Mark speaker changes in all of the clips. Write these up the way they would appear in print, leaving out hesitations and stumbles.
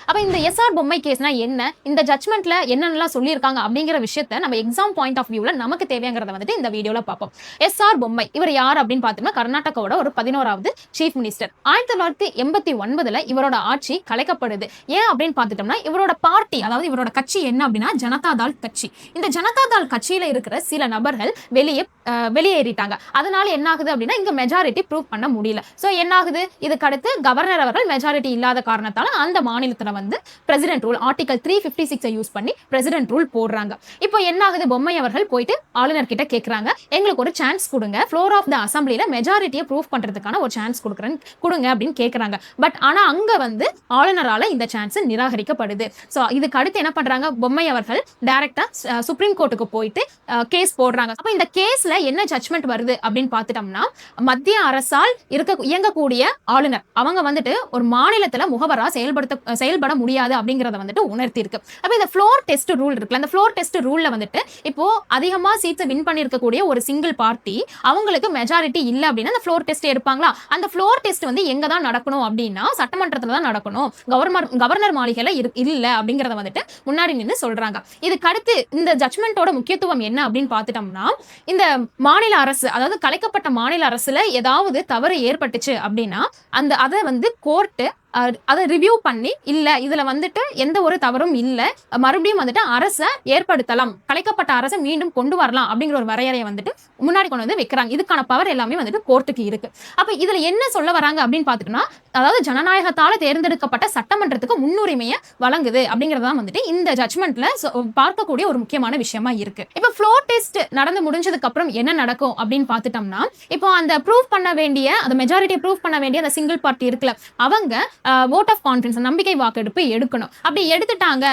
Speaker 1: அப்ப இந்த எஸ்ஆர் பொம்மை கேஸ்னா என்ன, இந்த ஜட்மெண்ட்ல என்னென்னலாம் சொல்லியிருக்காங்க அப்படிங்கிற விஷயத்த நம்ம எக்ஸாம் பாயிண்ட் ஆஃப் வியூல நமக்கு தேவைங்கிறத வந்துட்டு இந்த வீடியோல பார்ப்போம். எஸ்ஆர் பொம்மை இவர் யார் அப்படின்னு பார்த்தோம்னா கர்நாடகாவோட ஒரு 11வது சீஃப் மினிஸ்டர். 1989ல இவரோட ஆட்சி கலைக்கப்படுது. ஏன் அப்படின்னு பார்த்துட்டோம்னா இவரோட பார்ட்டி, அதாவது இவரோட கட்சி என்ன அப்படின்னா ஜனதா தள் கட்சி. இந்த ஜனதா தள் கட்சியில இருக்கிற சில நபர்கள் வெளியேறிட்டாங்க. அதனால என்ன ஆகுது அப்படின்னா இங்க மெஜாரிட்டி ப்ரூவ் பண்ண முடியல. சோ என்ன ஆகுது, இதுக்கு அடுத்து கவர்னர் அவர்கள் மெஜாரிட்டி இல்லாத காரணத்தால அந்த மாநிலத்துல வந்து பிரசிடென்ட் ரூல் ஆர்டிகல் 356 யூஸ் பண்ணி பிரசிடென்ட் ரூல் போடுறாங்க. இப்போ என்ன ஆகுது, பொம்மை அவர்கள் போயிட்டு ஆளுநர் கிட்ட கேக்குறாங்க, எங்களுக்கு ஒரு சான்ஸ் கொடுங்க, ஃப்ளோர் ஆஃப் த அசம்பிளில மெஜாரிட்டியை ப்ரூவ் பண்றதுக்கான ஒரு சான்ஸ் கொடுங்க அப்படின்னு கேக்குறாங்க. பட் ஆனா அங்க வந்து ஆளுநரால இந்த சான்ஸ் நிராகரிக்கப்படுது. சோ இதுக்கு அடுத்து என்ன பண்றாங்க, பொம்மை அவர்கள் டைரக்டா சுப்ரீம் கோர்ட்டுக்கு போயிட்டு கேஸ் போடுறாங்க. அப்ப இந்த கேஸ்ல என்ன ஜட்மெண்ட் வருது அப்படின்னு பார்த்துட்டோம்னா, மத்திய அரசால் இயங்கக்கூடிய ஆளுநர் அவங்க வந்துட்டு ஒரு மாநிலத்துல முகவரா செயல்பட முடியாது அப்படிங்கறத வந்துட்டு உணர்த்தி இருக்கு. அப்ப இந்த ஃப்ளோர் டெஸ்ட் ரூல் இருக்குல்ல, அந்த ஃப்ளோர் டெஸ்ட் ரூல்ல வந்துட்டு இப்போ அதிகமா சீட்ஸ் வின் பண்ணிருக்கக்கூடிய ஒரு சிங்கிள் பார்ட்டி அவங்களுக்கு மெஜாரிட்டி இல்ல அப்படின்னா அந்த ஃப்ளோர் டெஸ்ட் எடுப்பாங்களா, அந்த ஃப்ளோர் டெஸ்ட் வந்து எங்க தான் நடக்கணும் அப்படின்னா சட்டமன்றத்துல தான் நடக்கணும், கவர்னர் மாளிகையில இல்ல அப்படிங்கறத வந்துட்டு முன்னாடி நின்று சொல்றாங்க. இதுக்கு அடுத்து இந்த ஜட்மெண்டோட முக்கியத்துவம் என்ன அப்படின்னு பார்த்துட்டோம்னா, இந்த மாநில அரசு, அதாவது கலைக்கப்பட்ட மாநில அரசுல ஏதாவது தவறு ஏற்பட்டுச்சு அப்படின்னா அதை வந்து கோர்ட்டு அதை ரிவ்யூ பண்ணி இல்ல இதுல வந்துட்டு எந்த ஒரு தவறும் இல்ல, மறுபடியும் வந்துட்டு அரசை ஏற்படுத்தலாம், கலைக்கப்பட்ட அரசை மீண்டும் கொண்டு வரலாம் அப்படிங்கிற ஒரு வரையறையை வந்துட்டு முன்னாடி கொண்டு வந்து வைக்கிறாங்க. இதுக்கான பவர் எல்லாமே வந்துட்டு கோர்ட்டுக்கு இருக்கு. அப்ப இதுல என்ன சொல்ல வராங்க அப்படின்னு பாத்துட்டோம்னா, அதாவது ஜனநாயகத்தால தேர்ந்தெடுக்கப்பட்ட சட்டமன்றத்துக்கு முன்னுரிமையை வழங்குது அப்படிங்கறதான் வந்துட்டு இந்த ஜட்மெண்ட்ல பார்க்கக்கூடிய ஒரு முக்கியமான விஷயமா இருக்கு. இப்ப ஃப்ளோர் டெஸ்ட் நடந்து முடிஞ்சதுக்கு அப்புறம் என்ன நடக்கும் அப்படின்னு பாத்துட்டோம்னா, இப்போ அந்த ப்ரூவ் பண்ண வேண்டிய அந்த மெஜாரிட்டியை ப்ரூவ் பண்ண வேண்டிய அந்த சிங்கிள் பார்ட்டி இருக்குல்ல, அவங்க vote of confidence நம்பிக்கை வாக்கெடுப்பு எடுக்கணும். அப்படி எடுத்துட்டாங்க,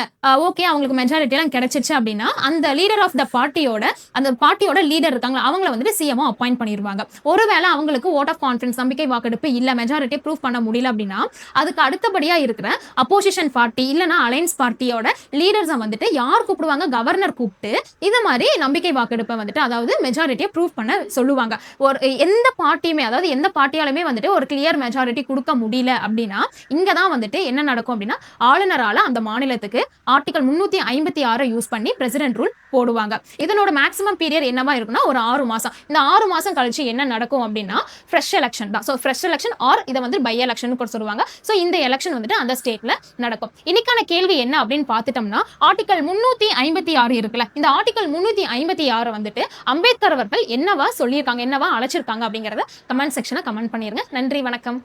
Speaker 1: ஓகே அவங்களுக்கு மெஜாரிட்டி எல்லாம் கிடைச்சிருச்சு அப்படின்னா அந்த லீடர் ஆஃப் த பார்ட்டியோட லீடர் இருக்காங்க அவங்கள வந்துட்டு சிஎம் அப்பாயிண்ட் பண்ணிடுவாங்க. ஒருவேளை அவங்களுக்கு vote of confidence நம்பிக்கை வாக்கெடுப்பு இல்ல, மெஜாரிட்டி ப்ரூவ் பண்ண முடியல அப்படின்னா அதுக்கு அடுத்தபடியா இருக்கிற அப்போசிஷன் பார்ட்டி இல்லனா அலைன்ஸ் பார்ட்டியோட லீடர்ஸை வந்துட்டு யார் கூப்பிடுவாங்க, கவர்னர் கூப்பிட்டு இது மாதிரி நம்பிக்கை வாக்கெடுப்பை வந்துட்டு அதாவது மெஜாரிட்டியை ப்ரூவ் பண்ண சொல்லுவாங்க. ஒரு எந்த பார்ட்டியுமே, அதாவது எந்த பார்ட்டியாலுமே வந்துட்டு ஒரு கிளியர் மெஜாரிட்டி கொடுக்க முடியல அப்படின்னா இங்கதான் வந்துட்டு என்ன நடக்கும் அப்படின்னா ஆளுநரால அந்த மாநிலத்துக்கு ஆர்டிகல் 356 யூஸ் பண்ணி பிரசிடென்ட் ரூல் போடுவாங்க. இதனோட மேக்ஸிமம் பீரியட் என்னவா இருக்குன்னா ஒரு 6 மாசம். இந்த 6 மாசம் கழிச்சு என்ன நடக்கும் அப்படின்னா ஃப்ரெஷ் எலெக்ஷன் தான். சோ ஃப்ரெஷ் எலெக்ஷன் ஆர் இதை வந்து பை எலெக்ஷன் கூட சொல்லுவாங்க. சோ இந்த எலெக்ஷன் வந்துட்டு அந்த ஸ்டேட்ல நடக்கும். இன்னைக்கான கேள்வி என்ன அப்படின்னு பார்த்துட்டோம்னா, ஆர்டிகல் 356 இருக்குல்ல, இந்த ஆர்டிகல் 356 வந்துட்டு அம்பேத்கர் அவர்கள் என்னவா சொல்லியிருக்காங்க, என்னவா அழைச்சிருக்காங்க அப்படிங்கறத கமெண்ட் செக்ஷன்ல கமெண்ட் பண்ணிருங்க. நன்றி, வணக்கம்.